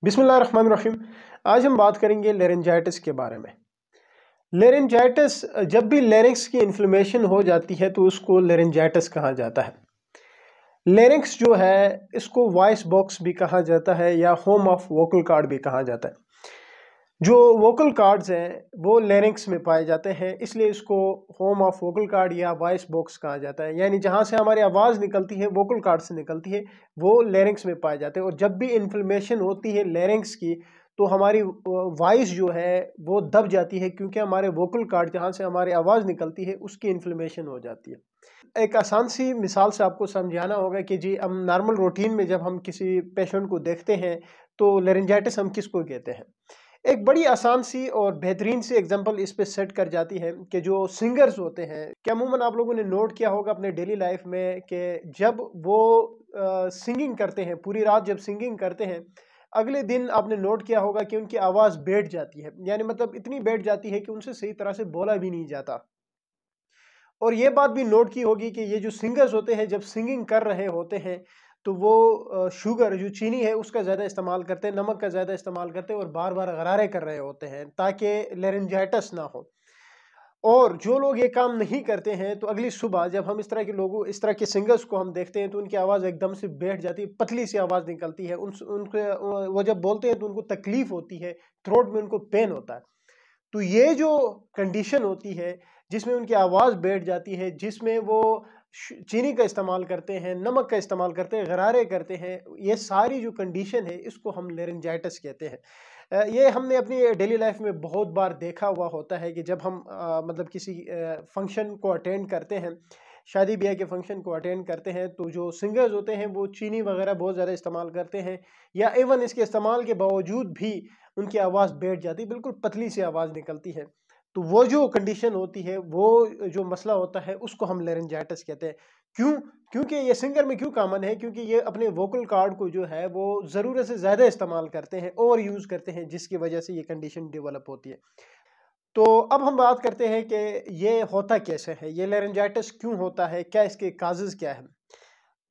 बिस्मिल्लाहिर्रहमानिर्रहीम। आज हम बात करेंगे लेरेंजाइटिस के बारे में। लेरेंजाइटिस, जब भी लेरिंक्स की इन्फ्लेमेशन हो जाती है तो उसको लेरेंजाइटिस कहा जाता है। लेरिंक्स जो है इसको वॉइस बॉक्स भी कहा जाता है या होम ऑफ वोकल कॉर्ड भी कहा जाता है। जो वोकल कॉर्ड्स हैं वो लेरिंक्स में पाए जाते हैं, इसलिए इसको होम ऑफ वोकल कॉर्ड या वॉइस बॉक्स कहा जाता है। यानी जहाँ से हमारी आवाज़ निकलती है वोकल कॉर्ड से निकलती है वो लेरिंक्स में पाए जाते हैं। और जब भी इन्फ्लेमेशन होती है लेरिंक्स की तो हमारी वॉइस जो है वो दब जाती है, क्योंकि हमारे वोकल कॉर्ड जहाँ से हमारी आवाज़ निकलती है उसकी इन्फ्लेमेशन हो जाती है। एक आसान सी मिसाल से आपको समझाना होगा कि जी हम नॉर्मल रूटीन में जब हम किसी पेशेंट को देखते हैं तो लेरिंजाइटिस हम किसको कहते हैं। एक बड़ी आसान सी और बेहतरीन सी एग्जांपल इस पे सेट कर जाती है कि जो सिंगर्स होते हैं, क्या अमूमन आप लोगों ने नोट किया होगा अपने डेली लाइफ में कि जब वो सिंगिंग करते हैं, पूरी रात जब सिंगिंग करते हैं, अगले दिन आपने नोट किया होगा कि उनकी आवाज़ बैठ जाती है। यानी मतलब इतनी बैठ जाती है कि उनसे सही तरह से बोला भी नहीं जाता। और ये बात भी नोट की होगी कि ये जो सिंगर्स होते हैं जब सिंगिंग कर रहे होते हैं तो वो शुगर जो चीनी है उसका ज़्यादा इस्तेमाल करते हैं, नमक का ज़्यादा इस्तेमाल करते हैं और बार बार गरारे कर रहे होते हैं ताकि लेरिंजाइटिस ना हो। और जो लोग ये काम नहीं करते हैं तो अगली सुबह जब हम इस तरह के सिंगर्स को हम देखते हैं तो उनकी आवाज़ एकदम से बैठ जाती है, पतली सी आवाज़ निकलती है। उनके वो जब बोलते हैं तो उनको तकलीफ होती है, थ्रोट में उनको पेन होता है। तो ये जो कंडीशन होती है जिसमें उनकी आवाज़ बैठ जाती है, जिसमें वो चीनी का इस्तेमाल करते हैं, नमक का इस्तेमाल करते हैं, गरारे करते हैं, ये सारी जो कंडीशन है इसको हम लेरिंजाइटिस कहते हैं। ये हमने अपनी डेली लाइफ में बहुत बार देखा हुआ होता है कि जब हम मतलब किसी फंक्शन को अटेंड करते हैं, शादी ब्याह के फंक्शन को अटेंड करते हैं, तो जो सिंगर्स होते हैं वो चीनी वगैरह बहुत ज़्यादा इस्तेमाल करते हैं या इवन इसके इस्तेमाल के बावजूद भी उनकी आवाज़ बैठ जाती है, बिल्कुल पतली सी आवाज़ निकलती है। तो वो जो कंडीशन होती है, वो जो मसला होता है उसको हम लेरिंजाइटिस कहते हैं। क्यों? क्योंकि ये सिंगर में क्यों कॉमन है, क्योंकि ये अपने वोकल कॉर्ड को जो है वो ज़रूरत से ज़्यादा इस्तेमाल करते हैं, ओवर यूज़ करते हैं, जिसकी वजह से ये कंडीशन डेवलप होती है। तो अब हम बात करते हैं कि ये होता कैसे है, ये लेरिंजाइटिस क्यों होता है, क्या इसके काजेज़ क्या हैं।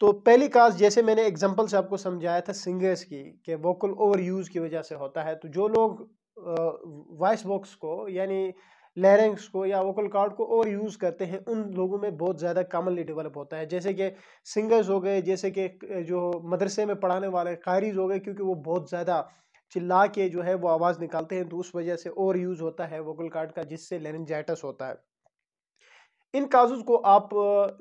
तो पहली काज, जैसे मैंने एग्जांपल से आपको समझाया था सिंगर्स की, कि वोकल ओवर यूज़ की वजह से होता है। तो जो लोग वॉइस बॉक्स को यानी लैरिंक्स को या वोकल कॉर्ड को ओवर यूज़ करते हैं उन लोगों में बहुत ज़्यादा कॉमनली डेवलप होता है। जैसे कि सिंगर्स हो गए, जैसे कि जो मदरसे में पढ़ाने वाले कारीज हो गए, क्योंकि वो बहुत ज़्यादा चिल्ला के जो है वो आवाज़ निकालते हैं तो उस वजह से ओवर यूज़ होता है वोकल कॉर्ड का, जिससे लेरिंजाइटिस होता है। इन काजेज़ को आप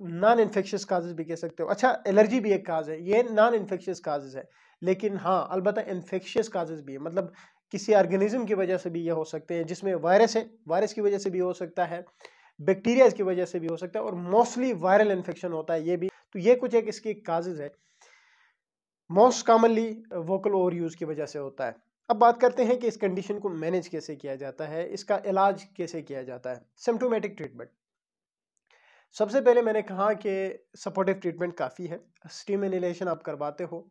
नॉन इन्फेक्शियस काजेज़ भी कह सकते हो। अच्छा, एलर्जी भी एक काज है, ये नॉन इन्फेक्शियस काजेज़ है। लेकिन हाँ, अलबत्ता इन्फेक्शियस काजेज़ भी है, मतलब किसी ऑर्गेनिज्म की वजह से भी ये हो सकते हैं, जिसमें वायरस है, वायरस की वजह से भी हो सकता है, बैक्टीरिया की वजह से भी हो सकता है, और मोस्टली वायरल इन्फेक्शन होता है ये भी। तो ये कुछ एक इसकी काजेज़ है, most commonly vocal over use की वजह से होता है। अब बात करते हैं कि इस कंडीशन को मैनेज कैसे किया जाता है, इसका इलाज कैसे किया जाता है। सिम्प्टोमेटिक ट्रीटमेंट, सबसे पहले मैंने कहा कि सपोर्टिव ट्रीटमेंट काफ़ी है। स्टीम इनहेलेशन आप करवाते हो,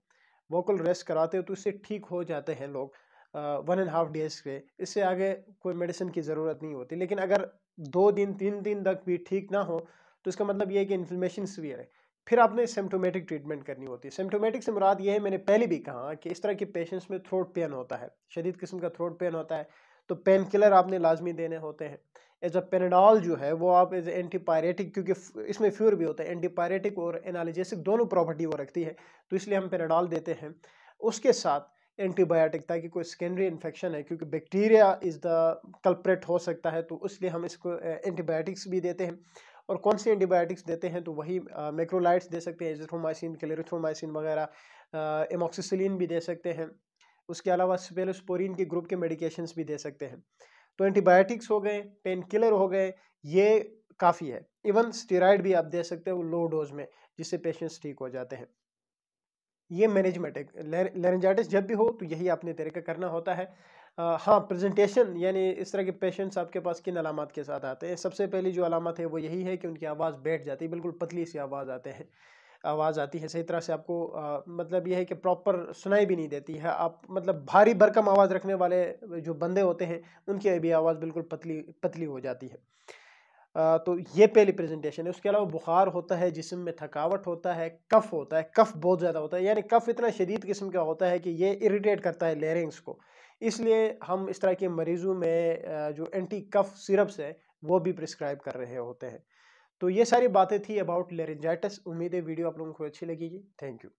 वोकल रेस्ट कराते हो तो इससे ठीक हो जाते हैं लोग 1.5 डेज़ के। इससे आगे कोई मेडिसिन की ज़रूरत नहीं होती। लेकिन अगर 2 दिन 3 दिन तक भी ठीक ना हो तो इसका मतलब ये है कि इन्फ्लेमेशन सीवियर है। फिर आपने सिम्प्टोमेटिक ट्रीटमेंट करनी होती है। सिम्प्टोमेटिक से मुराद ये है, मैंने पहले भी कहा कि इस तरह के पेशेंट्स में थ्रोट पेन होता है, शदीद किस्म का थ्रोट पेन होता है, तो पेन किलर आपने लाजमी देने होते हैं। एज अ पेनाडॉल जो है वो आप एज एंटीपायरेटिक, क्योंकि इसमें फ्यूर भी होता है, एंटीपायरेटिक और एनाल्जेसिक दोनों प्रॉपर्टी वो रखती है, तो इसलिए हम पेनाडॉल देते हैं। उसके साथ एंटीबायोटिक, ताकि कोई सेकेंडरी इन्फेक्शन है, क्योंकि बैक्टीरिया इज़ द कल्प्रेट हो सकता है, तो इसलिए हम इसको एंटीबायोटिक्स भी देते हैं। और कौन सी एंटीबायोटिक्स देते हैं, तो वही मैक्रोलाइड्स दे सकते हैं, एजिथ्रोमाइसिन, क्लेरिथ्रोमाइसिन वगैरह, एमोक्सिसिलिन भी दे सकते हैं। उसके अलावा स्पेलोस्पोरिन के ग्रुप के मेडिकेशंस भी दे सकते हैं। तो एंटीबायोटिक्स हो गए, पेन किलर हो गए, ये काफ़ी है। इवन स्टेरॉइड भी आप दे सकते हो लो डोज में, जिससे पेशेंट्स ठीक हो जाते हैं। ये मैनेजमेंट है। लेरिंजाइटिस जब भी हो तो यही आपने तरीका करना होता है। हाँ, प्रेजेंटेशन, यानी इस तरह के पेशेंट्स आपके पास किन अलामत के साथ आते हैं। सबसे पहली जो अलामत है वो यही है कि उनकी आवाज़ बैठ जाती है, बिल्कुल पतली सी आवाज़ आती है, सही तरह से आपको मतलब ये है कि प्रॉपर सुनाई भी नहीं देती है। आप मतलब भारी भरकम आवाज़ रखने वाले जो बंदे होते हैं उनकी भी आवाज़ बिल्कुल पतली पतली हो जाती है। तो ये पहली प्रेजेंटेशन है। उसके अलावा बुखार होता है, जिस्म में थकावट होता है, कफ होता है, कफ बहुत ज़्यादा होता है, यानी कफ इतना शदीद किस्म का होता है कि ये इरिटेट करता है लेरिंग्स को। इसलिए हम इस तरह के मरीज़ों में जो एंटी कफ सिरप्स है वो भी प्रिस्क्राइब कर रहे होते हैं। तो ये सारी बातें थी अबाउट लेरिंजाइटिस। उम्मीद है वीडियो आप लोगों को अच्छी लगेगी। Thank you.